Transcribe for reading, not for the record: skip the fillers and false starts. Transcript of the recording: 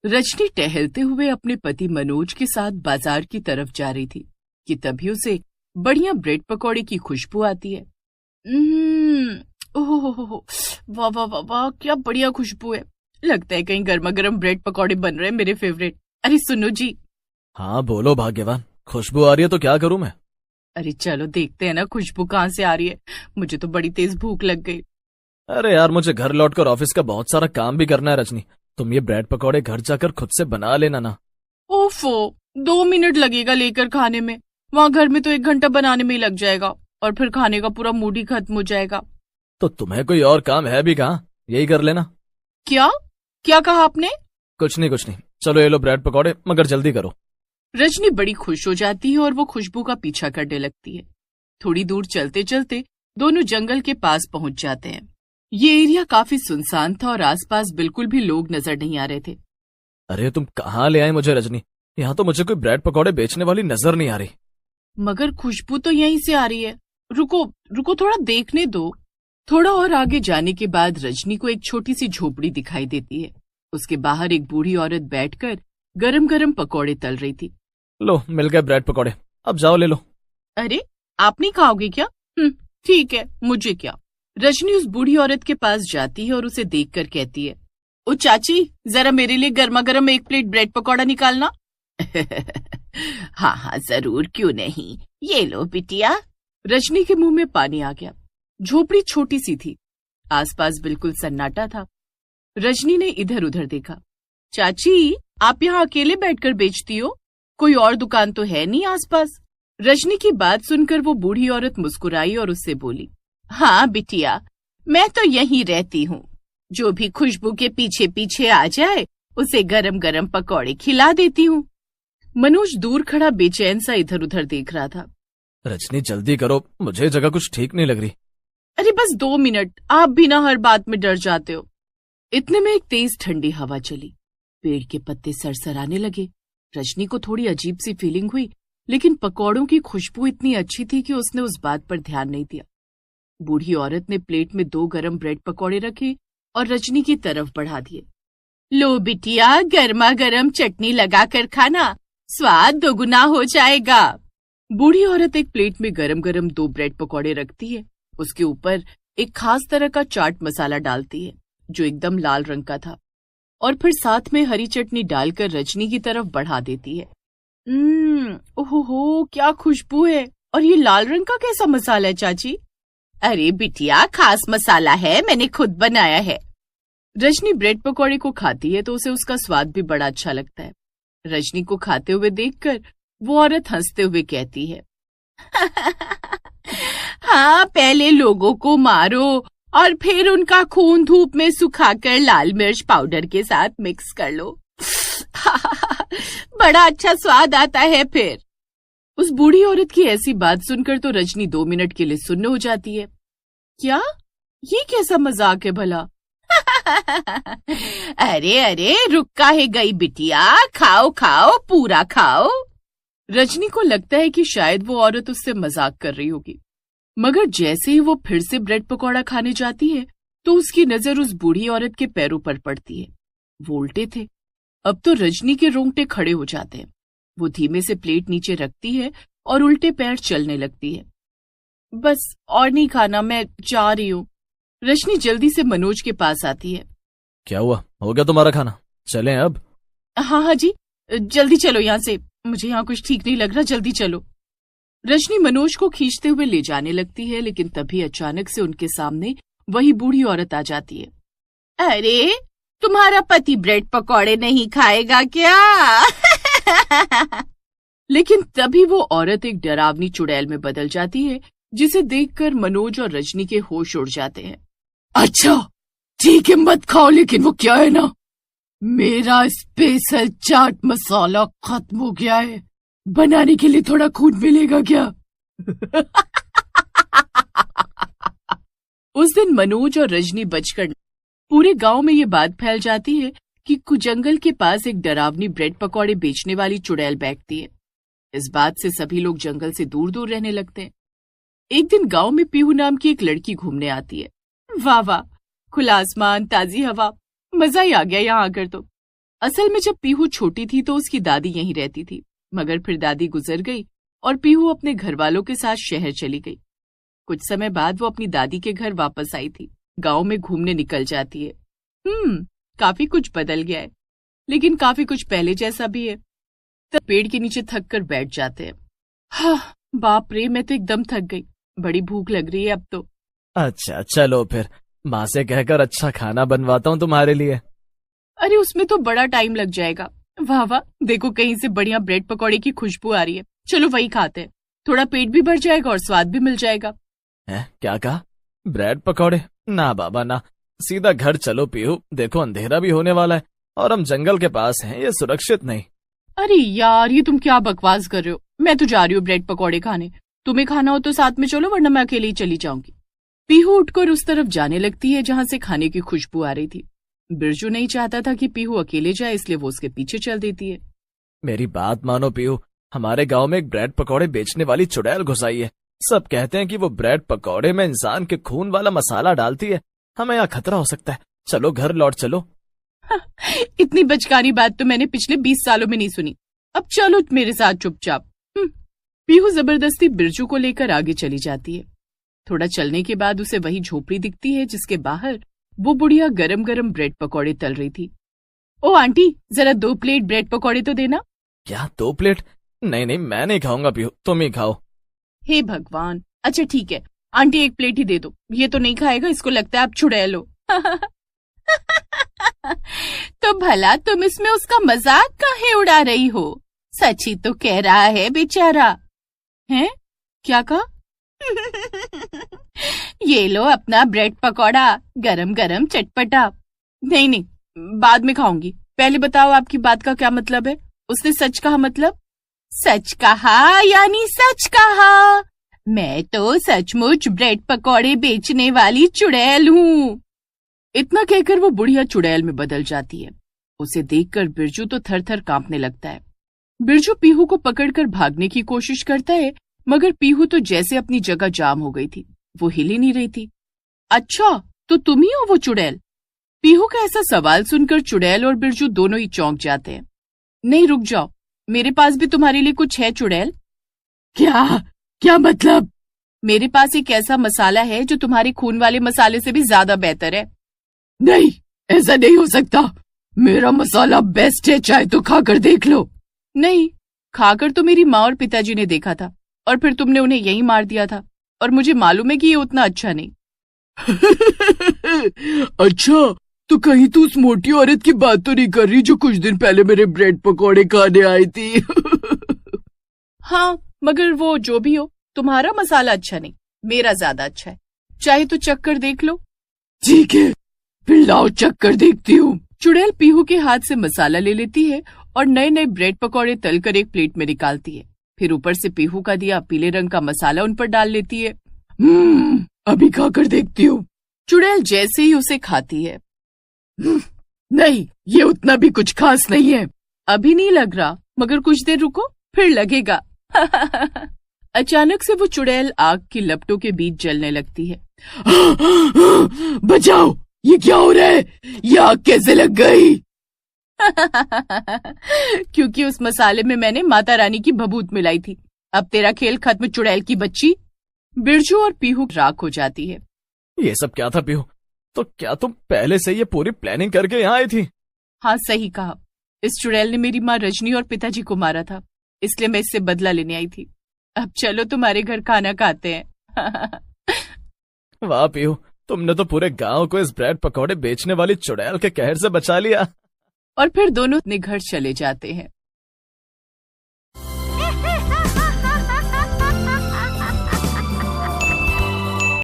रजनी टहलते हुए अपने पति मनोज के साथ बाजार की तरफ जा रही थी कि तभी उसे बढ़िया ब्रेड पकौड़े की खुशबू आती है। ओह वाह वाह वाह वाह, क्या बढ़िया खुशबू है। लगता है कहीं गर्मा गर्म ब्रेड पकौड़े बन रहे हैं मेरे फेवरेट। अरे सुनो जी। हाँ बोलो भाग्यवान, खुशबू आ रही है तो क्या करूं मैं? अरे चलो देखते हैं ना खुशबू कहाँ से आ रही है। मुझे तो बड़ी तेज भूख लग गई। अरे यार, मुझे घर लौटकर ऑफिस का बहुत सारा काम भी करना है रजनी। तुम ये ब्रेड पकौड़े घर जाकर खुद से बना लेना ना। ओफो, 2 मिनट लगेगा लेकर खाने में। वहाँ घर में तो 1 घंटा बनाने में ही लग जाएगा और फिर खाने का पूरा मूड ही खत्म हो जाएगा। तो तुम्हें कोई और काम है भी कहाँ? यही कर लेना। क्या क्या कहा आपने? कुछ नहीं, चलो ये लो ब्रेड पकौड़े, मगर जल्दी करो। रजनी बड़ी खुश हो जाती है और वो खुशबू का पीछा करने लगती है। थोड़ी दूर चलते चलते दोनों जंगल के पास पहुंच जाते हैं। ये एरिया काफी सुनसान था और आसपास बिल्कुल भी लोग नजर नहीं आ रहे थे। अरे तुम कहाँ ले आए मुझे रजनी? यहाँ तो मुझे कोई ब्रेड पकौड़े बेचने वाली नजर नहीं आ रही। मगर खुशबू तो यहीं से आ रही है। रुको रुको, थोड़ा देखने दो। थोड़ा और आगे जाने के बाद रजनी को एक छोटी सी झोपड़ी दिखाई देती है। उसके बाहर एक बूढ़ी औरत बैठकर गरम गरम पकौड़े तल रही थी। लो, मिल गए ब्रेड पकौड़े, अब जाओ ले लो। अरे आप नहीं खाओगे क्या? ठीक है, मुझे क्या। रजनी उस बूढ़ी औरत के पास जाती है और उसे देखकर कहती है, ओ चाची, जरा मेरे लिए गर्मा गर्म 1 प्लेट ब्रेड पकौड़ा निकालना। हाँ हाँ जरूर, क्यों नहीं, ये लो बिटिया। रजनी के मुंह में पानी आ गया। झोपड़ी छोटी सी थी, आसपास बिल्कुल सन्नाटा था। रजनी ने इधर उधर देखा। चाची, आप यहाँ अकेले बैठकर बेचती हो? कोई और दुकान तो है नहीं आसपास? रजनी की बात सुनकर वो बूढ़ी औरत मुस्कुराई और उससे बोली, हाँ बिटिया, मैं तो यहीं रहती हूँ। जो भी खुशबू के पीछे पीछे आ जाए उसे गरम गरम पकौड़े खिला देती हूँ। मनोज दूर खड़ा बेचैन सा इधर उधर देख रहा था। रजनी जल्दी करो, मुझे जगह कुछ ठीक नहीं लग रही। अरे बस 2 मिनट, आप भी ना हर बात में डर जाते हो। इतने में एक तेज ठंडी हवा चली। पेड़ के पत्ते सरसराने लगे। रजनी को थोड़ी अजीब सी फीलिंग हुई, लेकिन पकौड़ों की खुशबू इतनी अच्छी थी कि उसने उस बात पर ध्यान नहीं दिया। बूढ़ी औरत ने प्लेट में 2 गरम ब्रेड पकौड़े रखे और रजनी की तरफ बढ़ा दिए। लो बिटिया, गर्मा गर्म चटनी लगाकर खाना, स्वाद दोगुना हो जाएगा। बूढ़ी औरत एक प्लेट में गरम गरम 2 ब्रेड पकौड़े रखती है। उसके ऊपर एक खास तरह का चाट मसाला डालती है जो एकदम लाल रंग का था, और फिर साथ में हरी चटनी डालकर रजनी की तरफ बढ़ा देती है। ओहो, क्या खुशबू है। और ये लाल रंग का कैसा मसाला है चाची? अरे बिटिया, खास मसाला है, मैंने खुद बनाया है। रजनी ब्रेड पकौड़े को खाती है तो उसे उसका स्वाद भी बड़ा अच्छा लगता है। रजनी को खाते हुए देखकर वो औरत हंसते हुए कहती है, हाँ, पहले लोगों को मारो और फिर उनका खून धूप में सुखाकर लाल मिर्च पाउडर के साथ मिक्स कर लो। बड़ा अच्छा स्वाद आता है फिर। उस बूढ़ी औरत की ऐसी बात सुनकर तो रजनी 2 मिनट के लिए सुन्न हो जाती है। क्या? ये कैसा मजाक है भला? अरे अरे, रुक काहे गई बिटिया, खाओ खाओ, पूरा खाओ। रजनी को लगता है कि शायद वो औरत उससे मजाक कर रही होगी, मगर जैसे ही वो फिर से ब्रेड पकौड़ा खाने जाती है तो उसकी नजर उस बूढ़ी औरत के पैरों पर पड़ती है। वो उल्टे थे। अब तो रजनी के रोंगटे खड़े हो जाते हैं। वो धीमे से प्लेट नीचे रखती है और उल्टे पैर चलने लगती है। बस और नहीं खाना, मैं जा रही हूँ। रजनी जल्दी से मनोज के पास आती है। क्या हुआ, हो गया तुम्हारा खाना? चलें अब? हाँ हाँ जी, जल्दी चलो यहाँ से, मुझे यहाँ कुछ ठीक नहीं लग रहा, जल्दी चलो। रजनी मनोज को खींचते हुए ले जाने लगती है, लेकिन तभी अचानक से उनके सामने वही बूढ़ी औरत आ जाती है। अरे, तुम्हारा पति ब्रेड पकौड़े नहीं खाएगा क्या? लेकिन तभी वो औरत एक डरावनी चुड़ैल में बदल जाती है, जिसे देखकर मनोज और रजनी के होश उड़ जाते हैं। अच्छा ठीक है, मत खाओ, लेकिन वो क्या है ना, मेरा स्पेशल चाट मसाला खत्म हो गया है, बनाने के लिए थोड़ा खून मिलेगा क्या? उस दिन मनोज और रजनी बचकर पूरे गांव में ये बात फैल जाती है कि कुजंगल के पास एक डरावनी ब्रेड पकौड़े बेचने वाली चुड़ैल बैठती है। इस बात से सभी लोग जंगल से दूर दूर रहने लगते हैं। एक दिन गांव में पीहू नाम की एक लड़की घूमने आती है। वाह वाह, खुला आसमान, ताजी हवा, मजा ही आ गया यहाँ आकर तो। असल में जब पीहू छोटी थी तो उसकी दादी यहीं रहती थी, मगर फिर दादी गुजर गई और पीहू अपने घर वालों के साथ शहर चली गई। कुछ समय बाद वो अपनी दादी के घर वापस आई थी। गांव में घूमने निकल जाती है। काफी कुछ बदल गया है, लेकिन काफी कुछ पहले जैसा भी है। तब पेड़ के नीचे थक कर बैठ जाते हैं। हाँ, बाप रे, मैं तो एकदम थक गई। बड़ी भूख लग रही है अब तो। अच्छा चलो फिर, माँ से कहकर अच्छा खाना बनवाता हूँ तुम्हारे लिए। अरे उसमें तो बड़ा टाइम लग जाएगा। वाह वाह, देखो कहीं से बढ़िया ब्रेड पकौड़े की खुशबू आ रही है। चलो वही खाते हैं, थोड़ा पेट भी भर जाएगा और स्वाद भी मिल जाएगा। क्या कहा? ब्रेड पकौड़े? ना बाबा ना, सीधा घर चलो पीहू। देखो अंधेरा भी होने वाला है और हम जंगल के पास हैं, ये सुरक्षित नहीं। अरे यार, ये तुम क्या बकवास कर रहे हो? मैं तो जा रही हूँ ब्रेड पकौड़े खाने। तुम्हें खाना हो तो साथ में चलो, वरना मैं अकेले ही चली जाऊंगी। पीहू उठकर उस तरफ जाने लगती है जहां से खाने की खुशबू आ रही थी। बिरजू नहीं चाहता था कि पीहू अकेले जाए, इसलिए वो उसके पीछे चल देती है। मेरी बात मानो पीहू, हमारे गांव में एक ब्रेड पकौड़े बेचने वाली चुड़ैल घुस आई है। सब कहते हैं कि वो ब्रेड पकौड़े में इंसान के खून वाला मसाला डालती है। हमें यहाँ खतरा हो सकता है। चलो घर लौट चलो। इतनी बचकानी बात तो मैंने पिछले 20 सालों में नहीं सुनी। अब चलो मेरे साथ चुपचाप। पीहू जबरदस्ती बिरजू को लेकर आगे चली जाती है। थोड़ा चलने के बाद उसे वही झोपड़ी दिखती है जिसके बाहर वो बुढ़िया गरम गरम ब्रेड पकौड़े तल रही थी। ओ आंटी, जरा 2 प्लेट ब्रेड पकौड़े तो देना। क्या 2 प्लेट? नहीं नहीं, मैं नहीं खाऊंगा पीहू, तुम ही खाओ। हे भगवान, अच्छा ठीक है आंटी, 1 प्लेट ही दे दो। ये तो नहीं खाएगा, इसको लगता है आप चुड़ैल हो। तो भला तुम इसमें उसका मजाक काहे उड़ा रही हो? सच ही तो कह रहा है बेचारा। हैं? क्या कहा? ये लो अपना ब्रेड पकौड़ा, गरम गरम चटपटा। नहीं नहीं, बाद में खाऊंगी। पहले बताओ आपकी बात का क्या मतलब है? उसने सच कहा मतलब? सच कहा यानी सच कहा। मैं तो सचमुच ब्रेड पकौड़े बेचने वाली चुड़ैल हूँ। इतना कहकर वो बुढ़िया चुड़ैल में बदल जाती है। उसे देखकर बिरजू तो थर थर कांपने लगता है। बिरजू पीहू को पकड़कर भागने की कोशिश करता है, मगर पीहू तो जैसे अपनी जगह जाम हो गई थी। वो हिल ही नहीं रही थी। अच्छा, तो तुम ही हो वो चुड़ैल? पीहू का ऐसा सवाल सुनकर चुड़ैल और बिरजू दोनों ही चौंक जाते हैं। नहीं, रुक जाओ, मेरे पास भी तुम्हारे लिए कुछ है चुड़ैल। क्या मतलब? मेरे पास एक ऐसा मसाला है जो तुम्हारे खून वाले मसाले से भी ज्यादा बेहतर है। नहीं, ऐसा नहीं हो सकता। मेरा मसाला बेस्ट है, चाहे तो खाकर देख लो। नहीं, खाकर तो मेरी माँ और पिताजी ने देखा था, और फिर तुमने उन्हें यहीं मार दिया था, और मुझे मालूम है कि ये उतना अच्छा नहीं। अच्छा, तो कहीं तू उस मोटी औरत की बात तो नहीं कर रही जो कुछ दिन पहले मेरे ब्रेड पकौड़े खाने आई थी? हाँ, मगर वो जो भी हो, तुम्हारा मसाला अच्छा नहीं, मेरा ज्यादा अच्छा है। चाहे तो चक्कर देख लो। ठीक है, फिर लाओ चक्कर देखती हूँ। चुड़ैल पीहू के हाथ से मसाला ले लेती है और नए नए ब्रेड पकौड़े तलकर एक प्लेट में निकालती है। फिर ऊपर से पीहू का दिया पीले रंग का मसाला उन पर डाल लेती है। अभी खाकर देखती हूँ। चुड़ैल जैसे ही उसे खाती है। नहीं, ये उतना भी कुछ खास नहीं है। अभी नहीं लग रहा, मगर कुछ देर रुको, फिर लगेगा। अचानक से वो चुड़ैल आग की लपटों के बीच जलने लगती है। बचाओ, ये क्या हो रहा है? ये आग कैसे लग गई? क्योंकि उस मसाले में मैंने माता रानी की भभूत मिलाई थी। अब तेरा खेल खत्म चुड़ैल की बच्ची। बिरजू और पीहू राख हो जाती है। ये सब क्या था पीहू? तो क्या तुम पहले से ये पूरी प्लानिंग करके यहाँ आई थी? हाँ, सही कहा। इस चुड़ैल ने मेरी माँ रजनी और पिताजी को मारा था, इसलिए मैं इससे बदला लेने आई थी। अब चलो तुम्हारे घर खाना खाते हैं। वाह पीहू, तुमने तो पूरे गांव को इस ब्रेड पकौड़े बेचने वाली चुड़ैल के कहर से बचा लिया। और फिर दोनों अपने घर चले जाते हैं।